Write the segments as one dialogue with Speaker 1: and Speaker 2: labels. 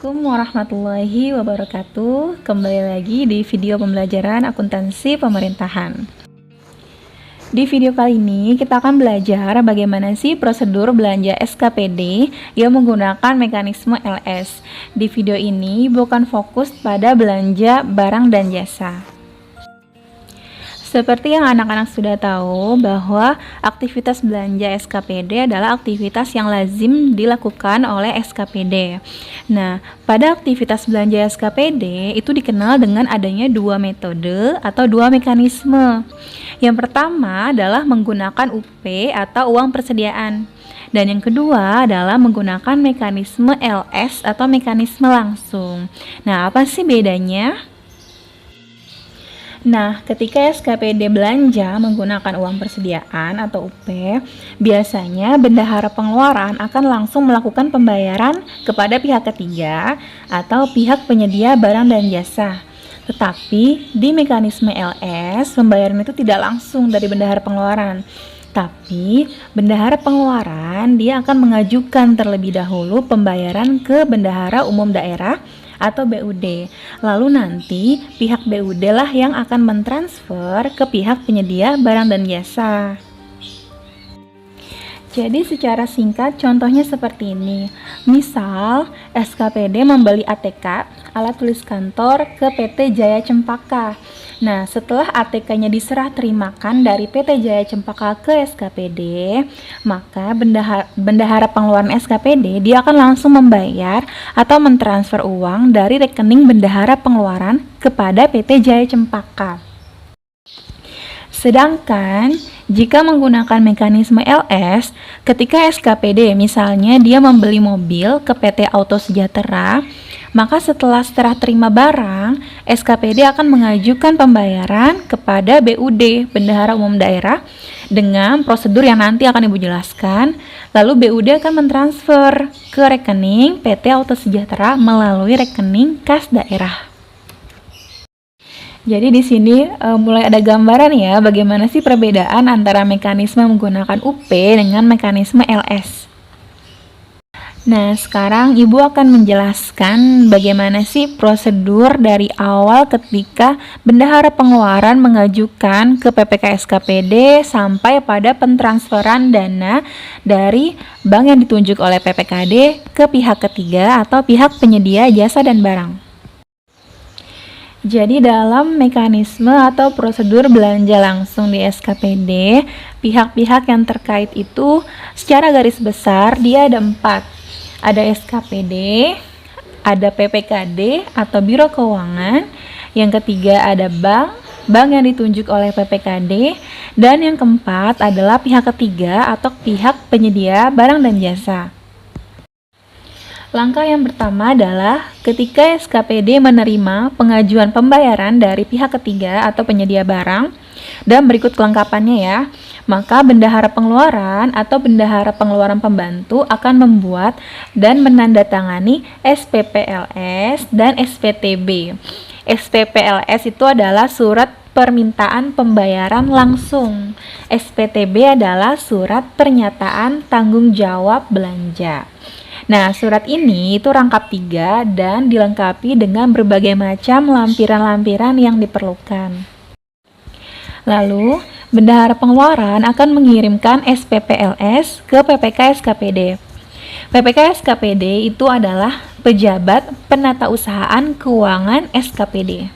Speaker 1: Assalamualaikum warahmatullahi wabarakatuh. Kembali lagi di video pembelajaran akuntansi pemerintahan. Di video kali ini kita akan belajar bagaimana sih prosedur belanja SKPD yang menggunakan mekanisme LS. Di video ini bukan fokus pada belanja barang dan jasa. Seperti yang anak-anak sudah tahu bahwa aktivitas belanja SKPD adalah aktivitas yang lazim dilakukan oleh SKPD. Nah, pada aktivitas belanja SKPD itu dikenal dengan adanya dua metode atau dua mekanisme. Yang pertama adalah menggunakan UP atau uang persediaan. Dan yang kedua adalah menggunakan mekanisme LS atau mekanisme langsung. Nah, apa sih bedanya? Nah, ketika SKPD belanja menggunakan uang persediaan atau UP, biasanya bendahara pengeluaran akan langsung melakukan pembayaran kepada pihak ketiga atau pihak penyedia barang dan jasa. Tetapi di mekanisme LS, pembayaran itu tidak langsung dari bendahara pengeluaran. Tapi bendahara pengeluaran dia akan mengajukan terlebih dahulu pembayaran ke bendahara umum daerah atau BUD. Lalu nanti pihak BUD lah yang akan mentransfer ke pihak penyedia barang dan jasa. Jadi secara singkat contohnya seperti ini. Misal SKPD membeli ATK, alat tulis kantor, ke PT Jaya Cempaka. Nah, setelah ATK-nya diserah terimakan dari PT Jaya Cempaka ke SKPD, maka bendahara pengeluaran SKPD dia akan langsung membayar atau mentransfer uang dari rekening bendahara pengeluaran kepada PT Jaya Cempaka. Sedangkan jika menggunakan mekanisme LS, ketika SKPD misalnya dia membeli mobil ke PT Auto Sejahtera, maka setelah serah terima barang, SKPD akan mengajukan pembayaran kepada BUD, Bendahara Umum Daerah, dengan prosedur yang nanti akan Ibu jelaskan. Lalu BUD akan mentransfer ke rekening PT Auto Sejahtera melalui rekening kas daerah. Jadi di sini mulai ada gambaran ya bagaimana sih perbedaan antara mekanisme menggunakan UP dengan mekanisme LS. Nah, sekarang Ibu akan menjelaskan bagaimana sih prosedur dari awal ketika bendahara pengeluaran mengajukan ke PPK SKPD sampai pada pentransferan dana dari bank yang ditunjuk oleh PPKD ke pihak ketiga atau pihak penyedia jasa dan barang. Jadi dalam mekanisme atau prosedur belanja langsung di SKPD, pihak-pihak yang terkait itu secara garis besar dia ada 4. Ada SKPD, ada PPKD atau Biro Keuangan, yang ketiga ada bank yang ditunjuk oleh PPKD, dan yang keempat adalah pihak ketiga atau pihak penyedia barang dan jasa. Langkah yang pertama adalah ketika SKPD menerima pengajuan pembayaran dari pihak ketiga atau penyedia barang, dan berikut kelengkapannya ya, maka bendahara pengeluaran atau bendahara pengeluaran pembantu akan membuat dan menandatangani SPPLS dan SPTB. SPPLS itu adalah surat permintaan pembayaran langsung. SPTB adalah surat pernyataan tanggung jawab belanja. Nah, surat ini itu rangkap 3 dan dilengkapi dengan berbagai macam lampiran-lampiran yang diperlukan. Lalu, bendahara pengeluaran akan mengirimkan SPPLS ke PPK SKPD. PPK SKPD itu adalah pejabat penatausahaan keuangan SKPD.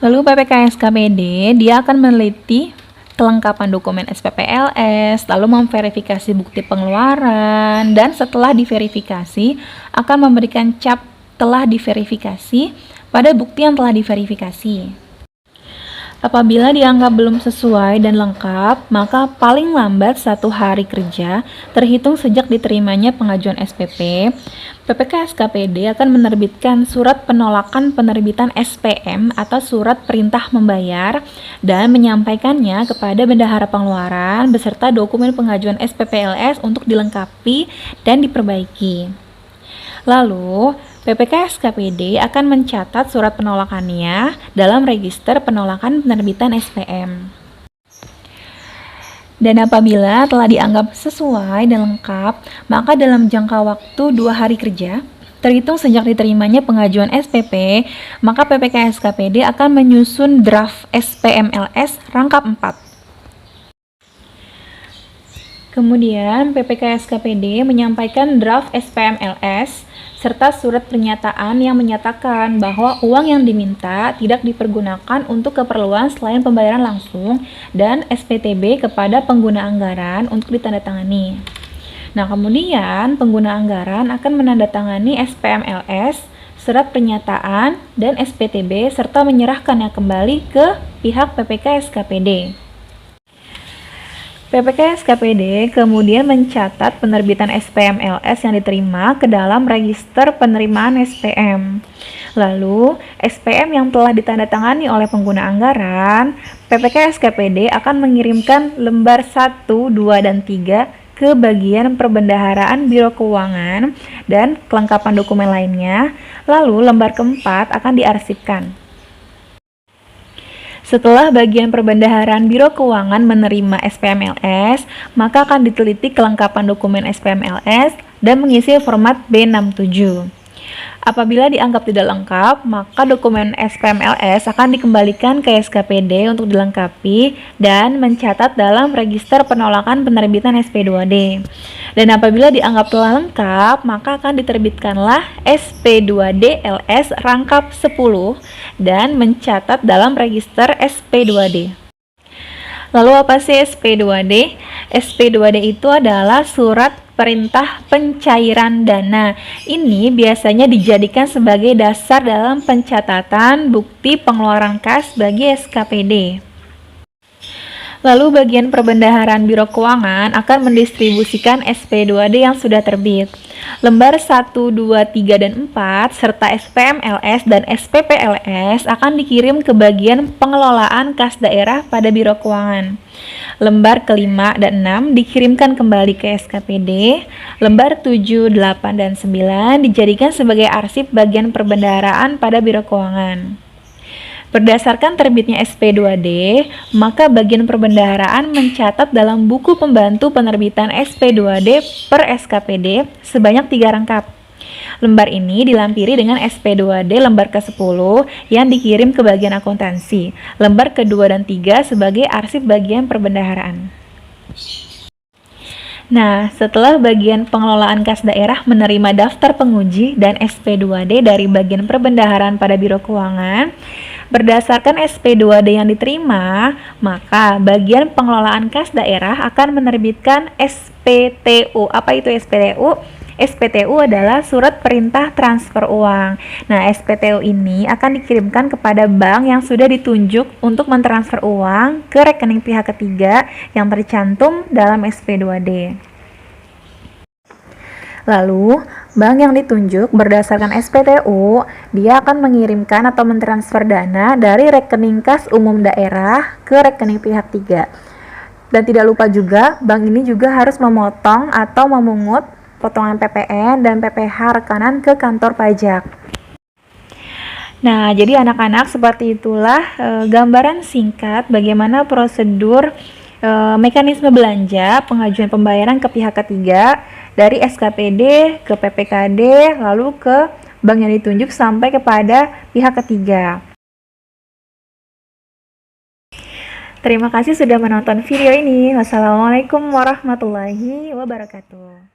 Speaker 1: Lalu PPK SKPD dia akan meneliti kelengkapan dokumen SPPLS, lalu memverifikasi bukti pengeluaran, dan setelah diverifikasi akan memberikan cap telah diverifikasi pada bukti yang telah diverifikasi. Apabila dianggap belum sesuai dan lengkap, maka paling lambat 1 hari kerja terhitung sejak diterimanya pengajuan SPP, PPK SKPD akan menerbitkan surat penolakan penerbitan SPM atau surat perintah membayar dan menyampaikannya kepada bendahara pengeluaran beserta dokumen pengajuan SPPLS untuk dilengkapi dan diperbaiki. Lalu, PPK SKPD akan mencatat surat penolakannya dalam register penolakan penerbitan SPM. Dan apabila telah dianggap sesuai dan lengkap, maka dalam jangka waktu 2 hari kerja, Terhitung sejak diterimanya pengajuan SPP, maka PPK SKPD akan menyusun draft SPMLS rangkap 4. Kemudian, PPK SKPD menyampaikan draft SPMLS serta surat pernyataan yang menyatakan bahwa uang yang diminta tidak dipergunakan untuk keperluan selain pembayaran langsung dan SPTB kepada pengguna anggaran untuk ditandatangani. Nah, kemudian pengguna anggaran akan menandatangani SPMLS, surat pernyataan, dan SPTB serta menyerahkannya kembali ke pihak PPK SKPD. PPK SKPD kemudian mencatat penerbitan SPMLS yang diterima ke dalam register penerimaan SPM. Lalu, SPM yang telah ditandatangani oleh pengguna anggaran, PPK SKPD akan mengirimkan lembar 1, 2, dan 3 ke bagian perbendaharaan Biro Keuangan dan kelengkapan dokumen lainnya, lalu lembar keempat akan diarsipkan. Setelah bagian perbendaharaan Biro Keuangan menerima SPMLS, maka akan diteliti kelengkapan dokumen SPMLS dan mengisi format B67. Apabila dianggap tidak lengkap, maka dokumen SPMLS akan dikembalikan ke SKPD untuk dilengkapi dan mencatat dalam register penolakan penerbitan SP2D. Dan apabila dianggap telah lengkap, maka akan diterbitkanlah SP2D LS rangkap 10 dan mencatat dalam register SP2D. Lalu apa sih SP2D? SP2D itu adalah surat perintah pencairan dana. Ini biasanya dijadikan sebagai dasar dalam pencatatan bukti pengeluaran kas bagi SKPD. Lalu bagian perbendaharaan Biro Keuangan akan mendistribusikan SP2D yang sudah terbit. Lembar 1, 2, 3, dan 4 serta SPMLS dan SPPLS akan dikirim ke bagian pengelolaan kas daerah pada Biro Keuangan. Lembar kelima dan 6 dikirimkan kembali ke SKPD. Lembar 7, 8, dan 9 dijadikan sebagai arsip bagian perbendaharaan pada Biro Keuangan. Berdasarkan terbitnya SP2D, maka bagian perbendaharaan mencatat dalam buku pembantu penerbitan SP2D per SKPD sebanyak 3 rangkap. Lembar ini dilampiri dengan SP2D lembar ke-10 yang dikirim ke bagian akuntansi, lembar ke-2 dan 3 sebagai arsip bagian perbendaharaan. Nah, setelah bagian pengelolaan kas daerah menerima daftar penguji dan SP2D dari bagian perbendaharaan pada Biro Keuangan, berdasarkan SP2D yang diterima, maka bagian pengelolaan kas daerah akan menerbitkan SPTU. Apa itu SPTU? SPTU adalah surat perintah transfer uang. Nah, SPTU ini akan dikirimkan kepada bank yang sudah ditunjuk untuk mentransfer uang ke rekening pihak ketiga yang tercantum dalam SP2D. Lalu, bank yang ditunjuk berdasarkan SPTU, dia akan mengirimkan atau mentransfer dana dari rekening kas umum daerah ke rekening pihak ketiga. Dan tidak lupa juga, bank ini juga harus memotong atau memungut potongan PPN dan PPh rekanan ke kantor pajak. Nah, jadi anak-anak seperti itulah gambaran singkat bagaimana prosedur mekanisme belanja pengajuan pembayaran ke pihak ketiga dari SKPD ke PPKD lalu ke bank yang ditunjuk sampai kepada pihak ketiga. Terima kasih sudah menonton video ini. Wassalamualaikum warahmatullahi wabarakatuh.